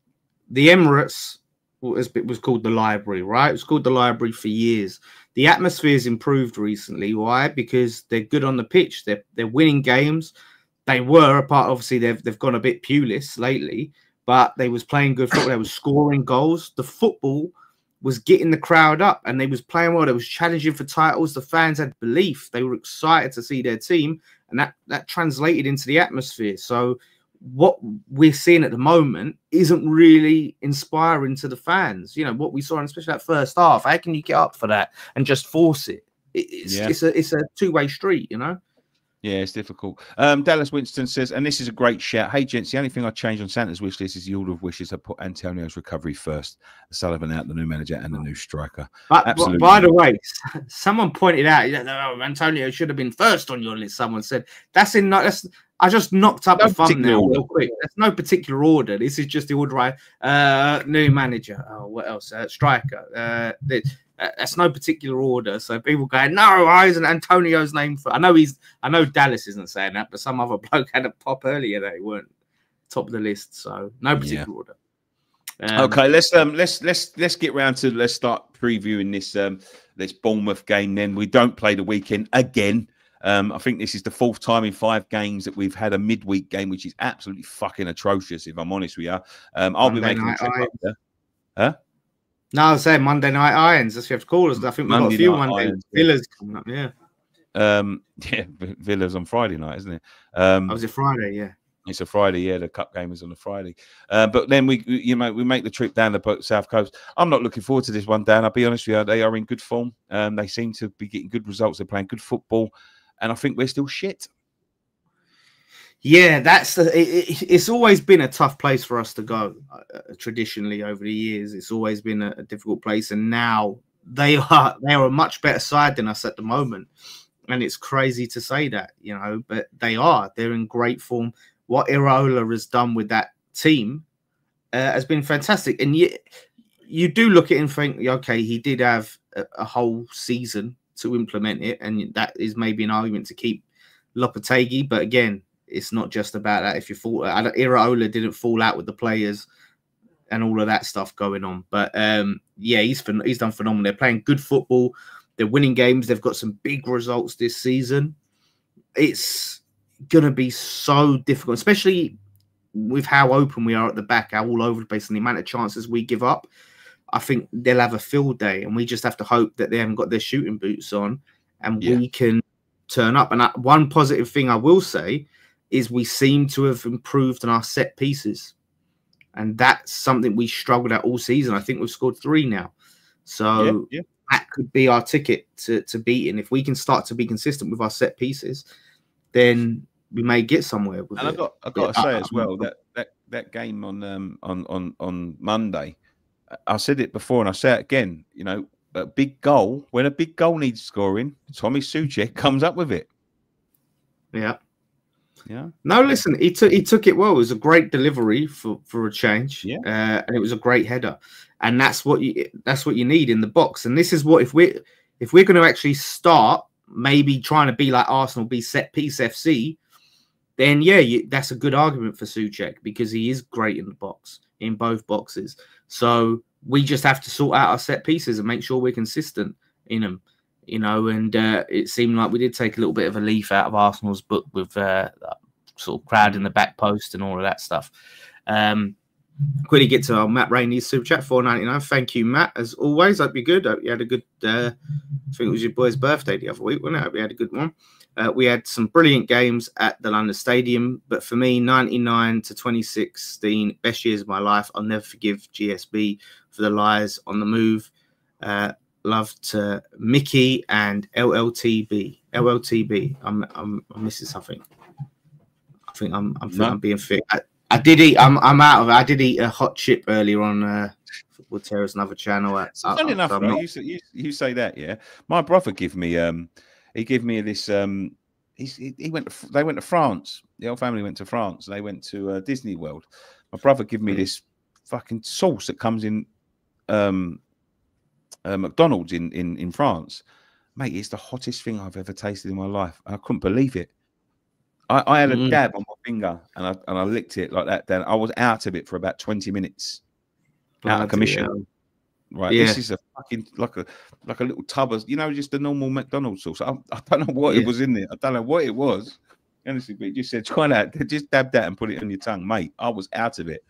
the Emirates was called the Library, right? It was called the Library for years. The atmosphere's improved recently. Why? Because they're good on the pitch. They're winning games. They were obviously they've gone a bit pewless lately, but they was playing good football. They was scoring goals. The football was getting the crowd up, and they was playing well. They was challenging for titles. The fans had belief. They were excited to see their team, and that translated into the atmosphere. So what we're seeing at the moment isn't really inspiring to the fans. You know, what we saw, especially that first half. How can you get up for that and just force it? It's a two-way street, you know. Yeah, it's difficult. Dallas Winston says, and this is a great shout. Hey, gents, the only thing I changed on Santa's wish list is the order of wishes. I put Antonio's recovery first, Sullivan out, the new manager, and the new striker. Absolutely. By the way, someone pointed out, Antonio should have been first on your list. Someone said that's in. I just knocked up the thumbnail real quick. There's no particular order. This is just the order. New manager. Oh, what else? Striker. That's no particular order. So people going, no, why isn't Antonio's name for? I know Dallas isn't saying that, but some other bloke had a pop earlier that weren't top of the list. So no particular order. Okay, let's get round to let's start previewing this Bournemouth game. Then we don't play the weekend again. I think this is the 4th time in 5 games that we've had a midweek game, which is absolutely fucking atrocious. If I'm honest with you, I'll be making a trip up there. Huh? No, I was saying Monday Night Irons. That's what you have to call us. I think we've got a few Monday Villas coming up. Yeah. Villas on Friday night, isn't it? Was it Friday? Yeah. It's a Friday, yeah. The cup game is on a Friday, but then we make the trip down the South Coast. I'm not looking forward to this one, Dan. I'll be honest with you. They are in good form. They seem to be getting good results. They're playing good football, and I think we're still shit. Yeah, it's always been a tough place for us to go. Traditionally, over the years, it's always been a difficult place, and now they are a much better side than us at the moment. And it's crazy to say that, you know, but they're in great form. What Iraola has done with that team has been fantastic. And you do look at it and think, okay, he did have a whole season to implement it, and that is maybe an argument to keep Lopetegui. But again, it's not just about that. If you fall, Iraola didn't fall out with the players and all of that stuff going on. But yeah, he's done phenomenal. They're playing good football. They're winning games. They've got some big results this season. It's going to be so difficult, especially with how open we are at the back, how all over the place, and the amount of chances we give up. I think they'll have a field day, and we just have to hope that they haven't got their shooting boots on, and we can turn up. And one positive thing I will say is we seem to have improved on our set pieces, and that's something we struggled at all season. I think we've scored 3 now, so that could be our ticket to beating. If we can start to be consistent with our set pieces, then we may get somewhere with it. And I've got to say as well that game on Monday, I said it before and I say it again, you know, a big goal, when a big goal needs scoring, Tommy Souček comes up with it. Yeah. Yeah. No, listen, he took it well. It was a great delivery for a change. Yeah. And it was a great header. And that's what you need in the box. And this is what if we're going to actually start maybe trying to be like Arsenal, be set piece FC, then that's a good argument for Souček, because he is great in the box, in both boxes. So we just have to sort out our set pieces and make sure we're consistent in them, you know. And it seemed like we did take a little bit of a leaf out of Arsenal's book with sort of crowd in the back post and all of that stuff. Quickly get to our Matt Rainey's super chat, $4.99. Thank you, Matt, as always. Hope you're good. Hope you had a good. I think it was your boy's birthday the other week, wasn't it? Hope you had a good one. We had some brilliant games at the London Stadium, but for me, 99 to 2016, best years of my life. I'll never forgive GSB for the lies on the move. Love to Mickey and LLTB. LLTB. I'm missing something. I think I'm being fit. I did eat. I'm out of it. I did eat a hot chip earlier on Football Terrace, another channel. Funny enough, right? You say that, yeah. My brother gave me he gave me this. They went to France. The whole family went to France. They went to Disney World. My brother gave me this fucking sauce that comes in McDonald's in France. Mate, it's the hottest thing I've ever tasted in my life. I couldn't believe it. I had a dab on my finger and I licked it like that. Then I was out of it for about 20 minutes, out of commission. Right, this is a fucking like a little tub of, you know, just a normal McDonald's sauce. I don't know what it was in there. I don't know what it was. Honestly, but you just said try that. Just dab that and put it on your tongue, mate. I was out of it.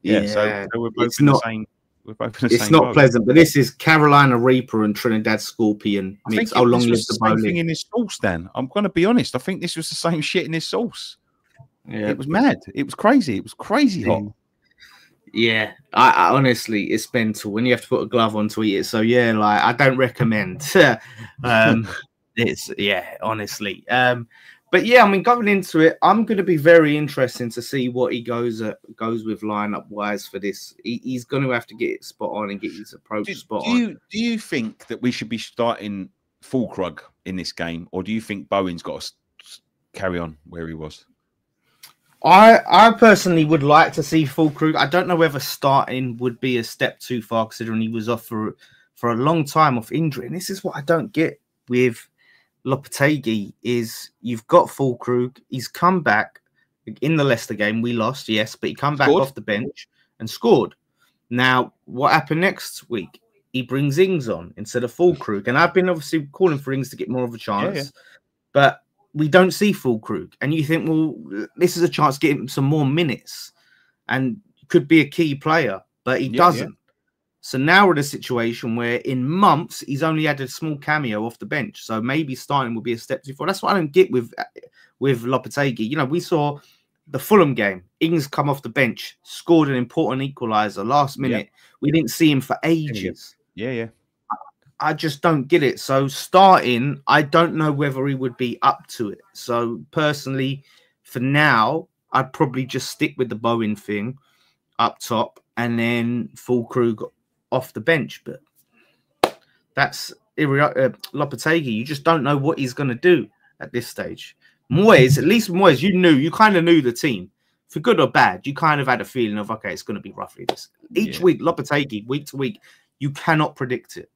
Yeah, so we're both We're both in the It's same not boat. pleasant, but this is Carolina Reaper and Trinidad Scorpion I mix. think Oh, long this live was the the same thing bowling. in this sauce, Dan. I'm going to be honest. I think this was the same shit in this sauce. Yeah. It was mad. It was crazy. It was crazy hot. Yeah, I honestly, it's mental when you have to put a glove on to eat it. So yeah, like I don't recommend. It's honestly. But yeah, I mean, going into it, I'm going to be very interesting to see what he goes with lineup wise for this. He's going to have to get it spot on and get his approach spot on. Do you think that we should be starting Fulkrug in this game, or do you think Bowen's got to carry on where he was? I personally would like to see Fulkrug. I don't know whether starting would be a step too far, considering he was off for a long time off injury. And this is what I don't get with Lopetegui is you've got Fulkrug. He's come back in the Leicester game. We lost, yes, but he come back off the bench and scored. Now, what happened next week? He brings Ings on instead of Fulkrug. And I've been obviously calling for Ings to get more of a chance. But we don't see Fulkrug. And you think, well, this is a chance to get him some more minutes and could be a key player, but he doesn't. So now we're in a situation where in months he's only had a small cameo off the bench. So maybe starting will be a step too far. That's what I don't get with Lopetegui. You know, we saw the Fulham game. Ings come off the bench, scored an important equaliser last minute. We didn't see him for ages. I just don't get it. So starting, I don't know whether he would be up to it. So personally, for now, I'd probably just stick with the Bowen thing up top and then Fulkrug off the bench. But that's Lopetegui. You just don't know what he's going to do at this stage. Moyes, at least Moyes, you kind of knew the team. For good or bad, you kind of had a feeling of, okay, it's going to be roughly this. Each week, Lopetegui, week to week, you cannot predict it.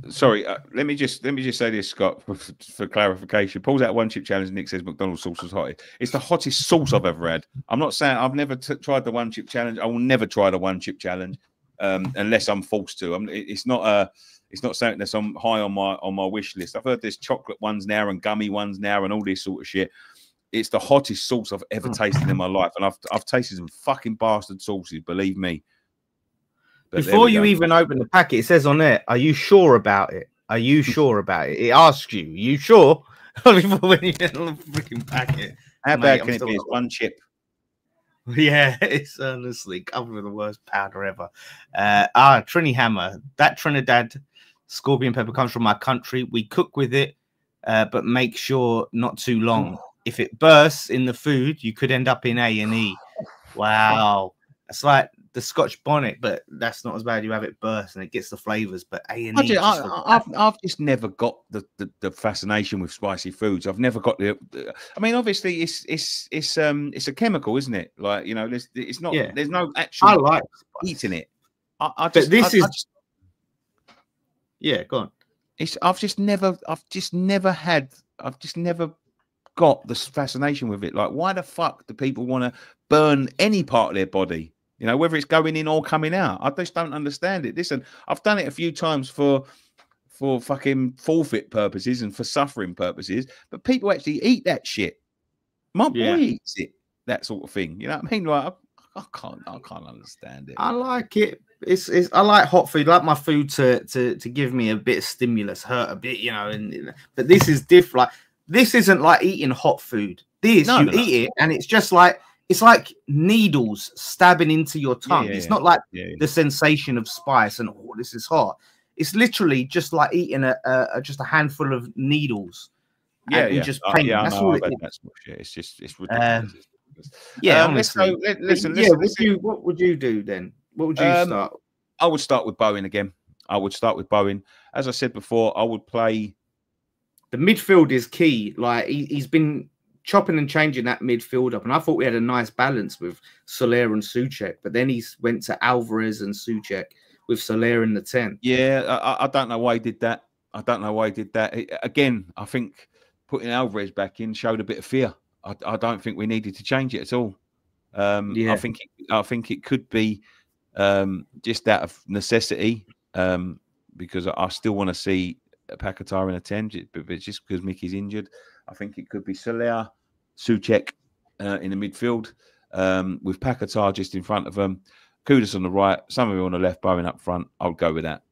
Sorry, let me just say this, Scott, for clarification. Pulls out one chip challenge. Nick says McDonald's sauce was hot. It's the hottest sauce I've ever had. I'm not saying I've never tried the one chip challenge. I will never try the one chip challenge unless I'm forced to. It's not something that's high on my wish list. I've heard there's chocolate ones now and gummy ones now and all this sort of shit. It's the hottest sauce I've ever tasted in my life, and I've tasted some fucking bastard sauces. Believe me. But before you even open the packet, it says on there, "Are you sure about it? Are you sure about it?" It asks you, "Are you sure?" Before when you get on the freaking packet. How bad can it be? It's one chip. Yeah, it's honestly covered with the worst powder ever. Trini Hammer. That Trinidad scorpion pepper comes from my country. We cook with it, but make sure not too long. If it bursts in the food, you could end up in A&E. Wow, that's like the Scotch bonnet, but that's not as bad. You have it burst and it gets the flavors, but A&E. I've just never got the fascination with spicy foods. I've never got the I mean, obviously, it's a chemical, isn't it? Like, you know, it's not. Yeah. There's no actual. I like eating it. Go on. I've just never got this fascination with it. Like, why the fuck do people want to burn any part of their body? You know, whether it's going in or coming out. I just don't understand it. Listen, I've done it a few times for fucking forfeit purposes and for suffering purposes, but people actually eat that shit. My boy eats it, that sort of thing. You know what I mean? Like, I can't understand it. I like it. I like hot food. I like my food to give me a bit of stimulus, hurt a bit, you know. But this is different. Like, this isn't like eating hot food. Eat it, and it's just like. It's like needles stabbing into your tongue. It's not like the sensation of spice and this is hot. It's literally just like eating just a handful of needles. Just pain. That's all it is. It's ridiculous. Listen. What would you do then? What would you start? I would start with Bowen again. As I said before, I would play. The midfield is key. Like he's been chopping and changing that midfield up, and I thought we had a nice balance with Soler and Souček, but then he went to Alvarez and Souček with Soler in the 10. Yeah, I don't know why he did that. Again, I think putting Alvarez back in showed a bit of fear. I don't think we needed to change it at all. I think it could be just out of necessity, because I still want to see Paquetá in a 10, but it's just because Mickey's injured. I think it could be Soler, Souček in the midfield with Paquetá just in front of them. Kudus on the right, Somerville on the left, Bowen up front. I would go with that.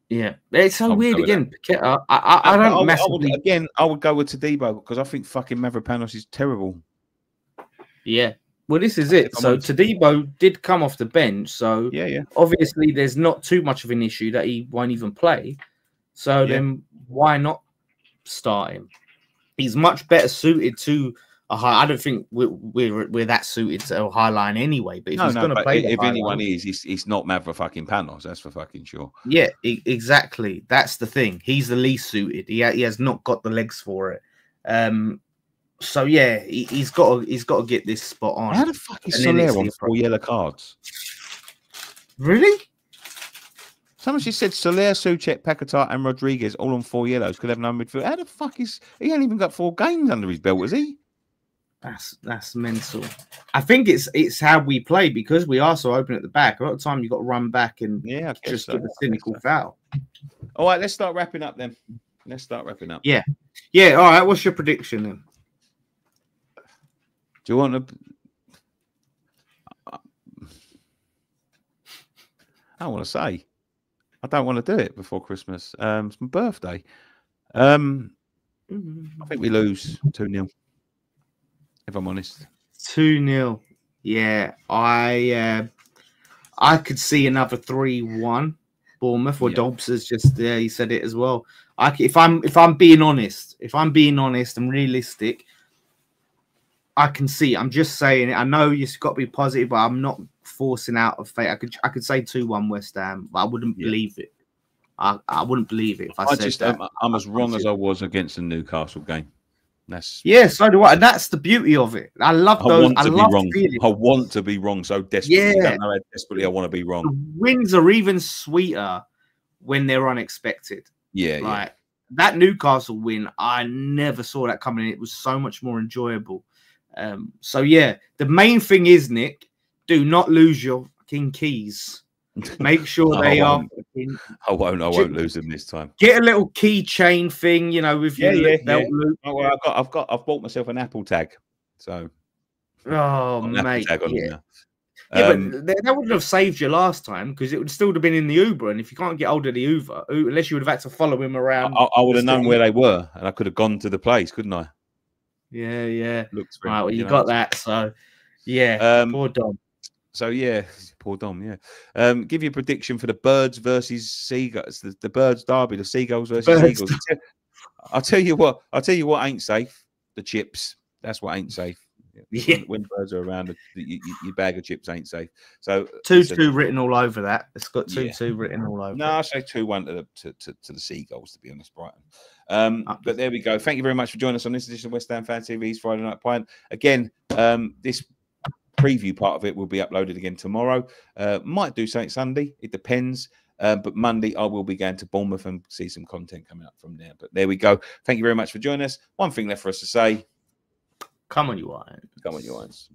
Yeah, it's so weird again. Paqueta, I don't massively. I would go with Todibo because I think fucking Mavropanos is terrible. Yeah, well, this is it. So Todibo did come off the bench, so obviously there's not too much of an issue that he won't even play. So then why not start him? He's much better suited to a high. I don't think we're that suited to a high line anyway. But if he's going to play, if anyone he's not Mavropanos. That's for fucking sure. Yeah, exactly. That's the thing. He's the least suited. He has not got the legs for it. So yeah, he's got to get this spot on. How the fuck is Soler on 4 yellow cards? Really? Someone just said Soler, Souček, Paquetá, and Rodriguez all on 4 yellows could have no midfield. How the fuck is he? Ain't even got 4 games under his belt, has he? That's mental. I think it's how we play because we are so open at the back. A lot of the time you got to run back and just give a cynical foul. All right, let's start wrapping up then. Yeah. All right. What's your prediction then? Do you want to? I want to say. I don't want to do it before Christmas. It's my birthday. I think we lose 2-0. If I'm honest. 2-0. Yeah, I could see another 3-1 Bournemouth. Or Dobbs has just he said it as well. If I'm being honest, and realistic, I can see. I'm just saying it. I know you've got to be positive, but I'm not forcing out of fate. I could say 2-1 West Ham, but I wouldn't believe it. I wouldn't believe it if I said that. I'm as wrong as I was against the Newcastle game. So do I. And that's the beauty of it. I love those. I want to be wrong so desperately. Yeah. I don't know how desperately I want to be wrong. The wins are even sweeter when they're unexpected. Yeah, that Newcastle win, I never saw that coming. It was so much more enjoyable. So yeah, the main thing is, Nick, do not lose your fucking keys. Make sure they are. I won't lose them this time. Get a little keychain thing, with your belt loop. Oh, well, I've bought myself an Apple tag. So, mate, but that wouldn't have saved you last time because it would still have been in the Uber. And if you can't get hold of the Uber, unless you would have had to follow him around, I would have known where they were, and I could have gone to the place, couldn't I? Yeah. Looks right. Well, you got that. So, poor Dom. So poor Dom. Yeah. Give you a prediction for the Birds versus Seagulls. The Birds derby, the Seagulls versus Eagles. I'll tell you what ain't safe. The chips. That's what ain't safe. Yeah. When birds are around, your bag of chips ain't safe. So 2-2 written all over that. It's got 2-2 written all over. No, I say 2-1 to the Seagulls, to be honest, Brighton. But there we go. Thank you very much for joining us on this edition of West Ham Fan TV's Friday Night Pint. Again, this preview part of it will be uploaded again tomorrow. Might do something Sunday. It depends. But Monday, I will be going to Bournemouth and see some content coming up from there. But there we go. Thank you very much for joining us. One thing left for us to say. Come on, you Irons. Come on, you Irons.